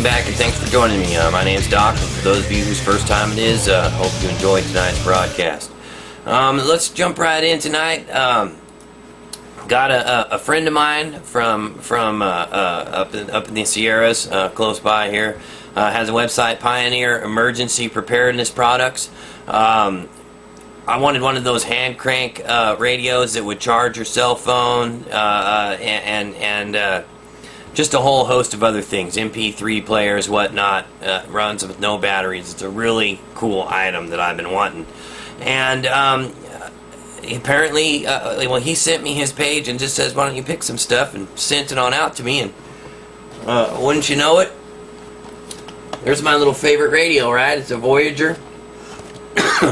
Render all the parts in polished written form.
welcome back and thanks for joining me. My name's Doc, and for those of you whose first time it is, hope you enjoyed tonight's broadcast. Let's jump right in tonight. Got a friend of mine from up in the Sierras, close by here, has a website, Pioneer Emergency Preparedness Products. I wanted one of those hand crank radios that would charge your cell phone, and just a whole host of other things, MP3 players, whatnot. Runs with no batteries. It's a really cool item that I've been wanting. And apparently, he sent me his page and just says, why don't you pick some stuff, and sent it on out to me. And wouldn't you know it, there's my little favorite radio, right? It's a Voyager.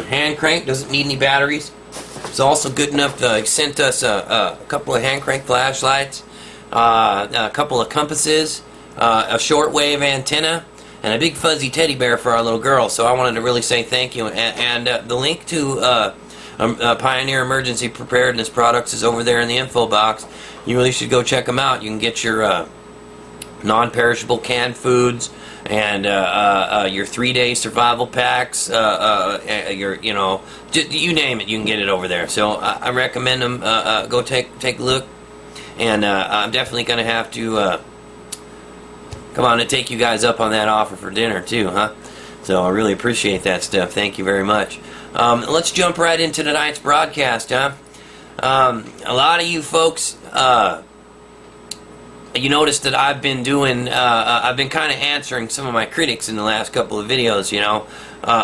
Hand crank, doesn't need any batteries. It's also good enough to sent us a couple of hand crank flashlights, a couple of compasses, a shortwave antenna, and a big fuzzy teddy bear for our little girl. So I wanted to really say thank you. And the link to Pioneer Emergency Preparedness Products is over there in the info box. You really should go check them out. You can get your non-perishable canned foods and your 3-day survival packs. You name it, you can get it over there. So I recommend them. Go take a look. And I'm definitely going to have to come on and take you guys up on that offer for dinner too, huh? So I really appreciate that stuff. Thank you very much. Let's jump right into tonight's broadcast, huh? A lot of you folks, you noticed that I've been doing, I've been kind of answering some of my critics in the last couple of videos,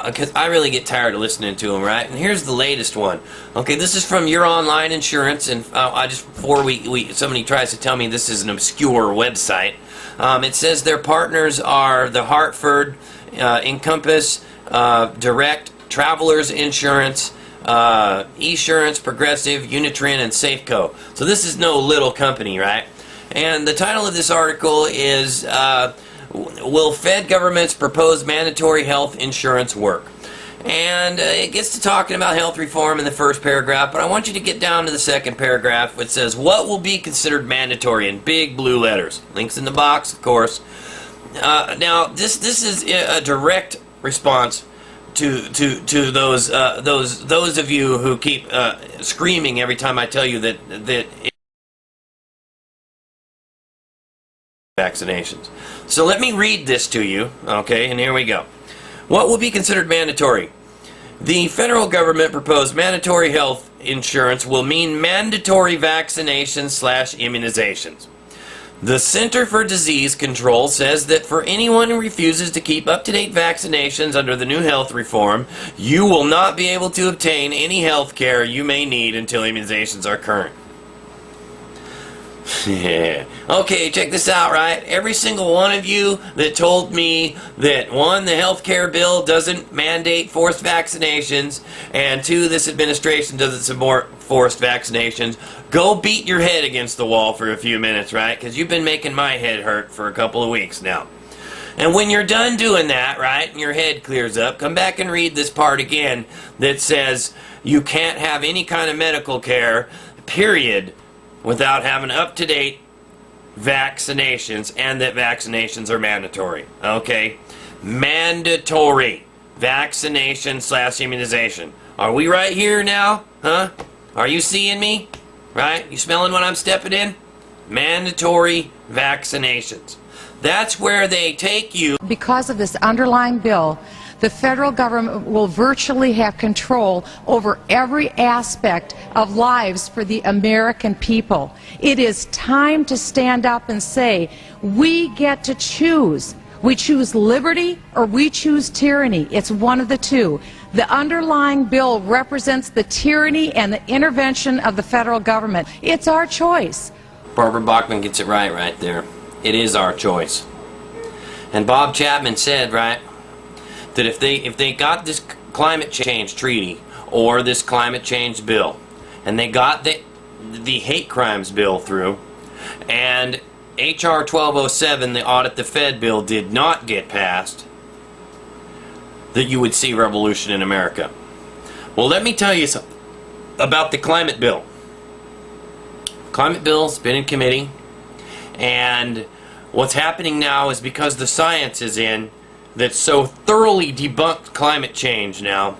because I really get tired of listening to them, right? And here's the latest one. Okay, this is from Your Online Insurance, and before somebody tries to tell me this is an obscure website, it says their partners are the Hartford, Encompass, Direct, Travelers Insurance, Esurance, Progressive, Unitrin, and Safeco. So this is no little company, right? And the title of this article is, Will Fed Government's Proposed Mandatory Health Insurance Work? And it gets to talking about health reform in the first paragraph, but I want you to get down to the second paragraph, which says, what will be considered mandatory, in big blue letters. Links in the box, of course. Now, this is a direct response to those of you who keep screaming every time I tell you that vaccinations. So let me read this to you, okay, and here we go. What will be considered mandatory? The federal government proposed mandatory health insurance will mean mandatory vaccinations/immunizations. The Center for Disease Control says that for anyone who refuses to keep up-to-date vaccinations under the new health reform, you will not be able to obtain any health care you may need until immunizations are current. Yeah. Okay, check this out, right? Every single one of you that told me that, one, the health care bill doesn't mandate forced vaccinations, and two, this administration doesn't support forced vaccinations, go beat your head against the wall for a few minutes, right? Because you've been making my head hurt for a couple of weeks now. And when you're done doing that, right, and your head clears up, come back and read this part again that says you can't have any kind of medical care, period, without having up-to-date vaccinations, and that vaccinations are mandatory. Okay? Mandatory vaccination/immunization. Are we right here now? Huh? Are you seeing me? Right? You smelling what I'm stepping in? Mandatory vaccinations. That's where they take you. Because of this underlying bill, the federal government will virtually have control over every aspect of lives for the American people. It is time to stand up and say, we get to choose. We choose liberty or we choose tyranny. It's one of the two. The underlying bill represents the tyranny and the intervention of the federal government. It's our choice. Barbara Bachman gets it right there. It is our choice. And Bob Chapman said, right, that if they got this climate change treaty or this climate change bill, and they got the hate crimes bill through, and H.R. 1207, the Audit the Fed bill, did not get passed, that you would see revolution in America. Well, let me tell you something about the climate bill. Climate bill's been in committee, and What's happening now is because the science is in that so thoroughly debunked climate change now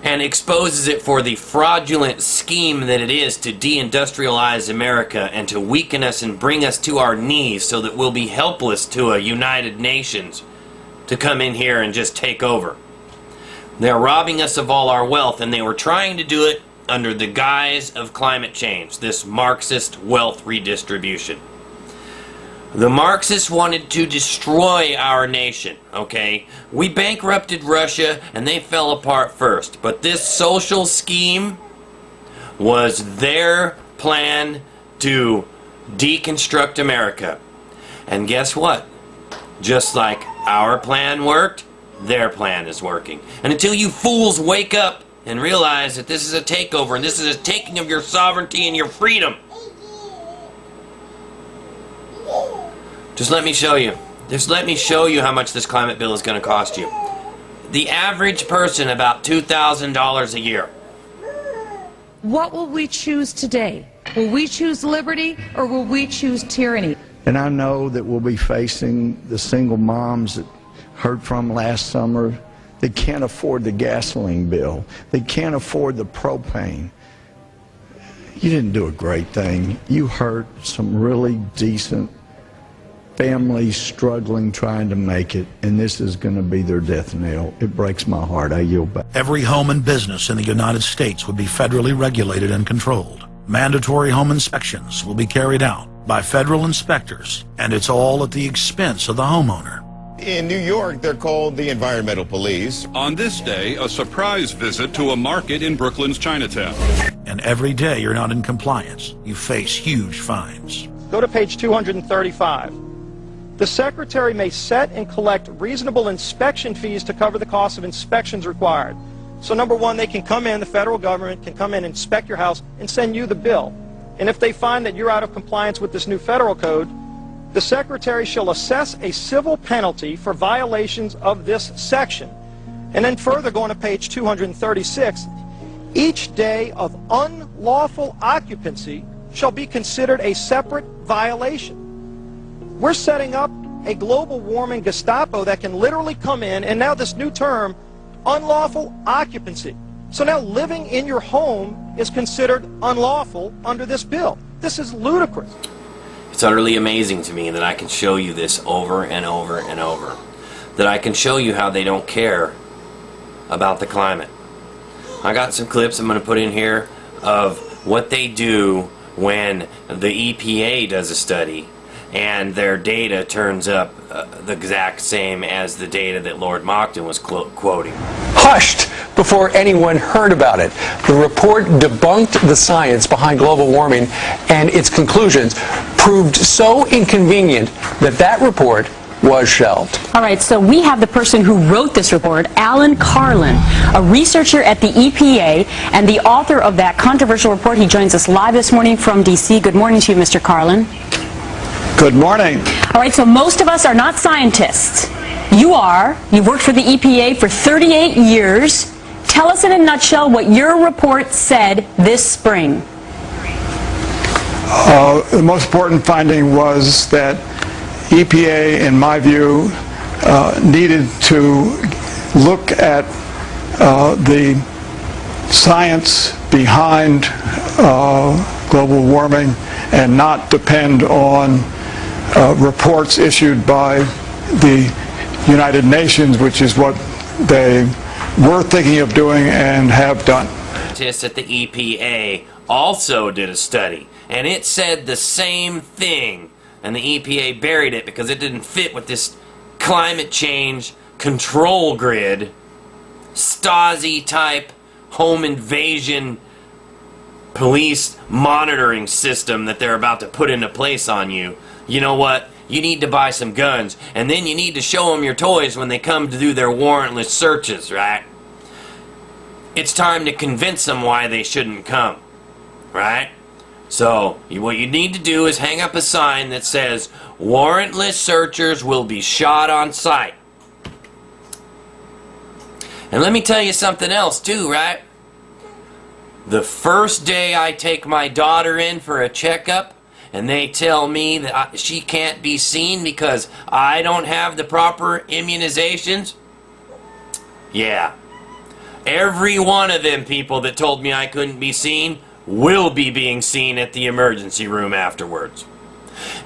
and exposes it for the fraudulent scheme that it is to deindustrialize America and to weaken us and bring us to our knees so that we'll be helpless to a United Nations to come in here and just take over. They're robbing us of all our wealth, and they were trying to do it under the guise of climate change, this Marxist wealth redistribution. The Marxists wanted to destroy our nation, okay? We bankrupted Russia and they fell apart first. But this social scheme was their plan to deconstruct America. And guess what? Just like our plan worked, their plan is working. And until you fools wake up and realize that this is a takeover and this is a taking of your sovereignty and your freedom, just let me show you. Just let me show you how much this climate bill is going to cost you. The average person about $2,000 a year. What will we choose today? Will we choose liberty or will we choose tyranny? And I know that we'll be facing the single moms that heard from last summer. They can't afford the gasoline bill. They can't afford the propane. You didn't do a great thing. You hurt some really decent families struggling, trying to make it, and this is going to be their death knell. It breaks my heart. I yield back. Every home and business in the United States would be federally regulated and controlled. Mandatory home inspections will be carried out by federal inspectors, and it's all at the expense of the homeowner. In New York, they're called the Environmental Police. On this day, a surprise visit to a market in Brooklyn's Chinatown. And every day you're not in compliance, you face huge fines. Go to page 235. The Secretary may set and collect reasonable inspection fees to cover the cost of inspections required. So number one, they can come in, the federal government can come in, inspect your house, and send you the bill. And if they find that you're out of compliance with this new federal code, the Secretary shall assess a civil penalty for violations of this section. And then further, going to page 236, each day of unlawful occupancy shall be considered a separate violation. We're setting up a global warming Gestapo that can literally come in, and now this new term, unlawful occupancy. So now living in your home is considered unlawful under this bill. This is ludicrous. It's utterly amazing to me that I can show you this over and over and over. That I can show you how they don't care about the climate. I got some clips I'm going to put in here of what they do when the EPA does a study and their data turns up the exact same as the data that Lord Monckton was quoting. Hushed before anyone heard about it. The report debunked the science behind global warming, and its conclusions proved so inconvenient that that report was shelved. All right, so we have the person who wrote this report, Alan Carlin, a researcher at the EPA and the author of that controversial report. He joins us live this morning from D.C. Good morning to you, Mr. Carlin. Good morning. All right, so most of us are not scientists. You are. You've worked for the EPA for 38 years. Tell us in a nutshell what your report said this spring. The most important finding was that EPA, in my view, needed to look at the science behind global warming and not depend on reports issued by the United Nations, which is what they were thinking of doing and have done. Scientists at the EPA also did a study, and it said the same thing, and the EPA buried it because it didn't fit with this climate change control grid, Stasi-type home invasion police monitoring system that they're about to put into place on you. You know what? You need to buy some guns, and then you need to show them your toys when they come to do their warrantless searches, right? It's time to convince them why they shouldn't come, right? So, what you need to do is hang up a sign that says, warrantless searchers will be shot on sight. And let me tell you something else too, right? The first day I take my daughter in for a checkup, and they tell me that she can't be seen because I don't have the proper immunizations, yeah, every one of them people that told me I couldn't be seen will be being seen at the emergency room afterwards.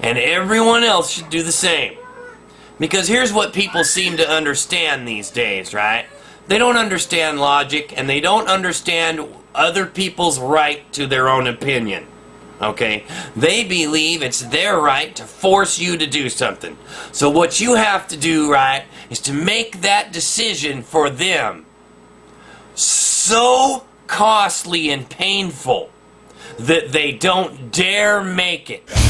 And everyone else should do the same. Because here's what people seem to understand these days, right? They don't understand logic, and they don't understand other people's right to their own opinion. Okay? They believe it's their right to force you to do something. So what you have to do, right, is to make that decision for them so costly and painful that they don't dare make it.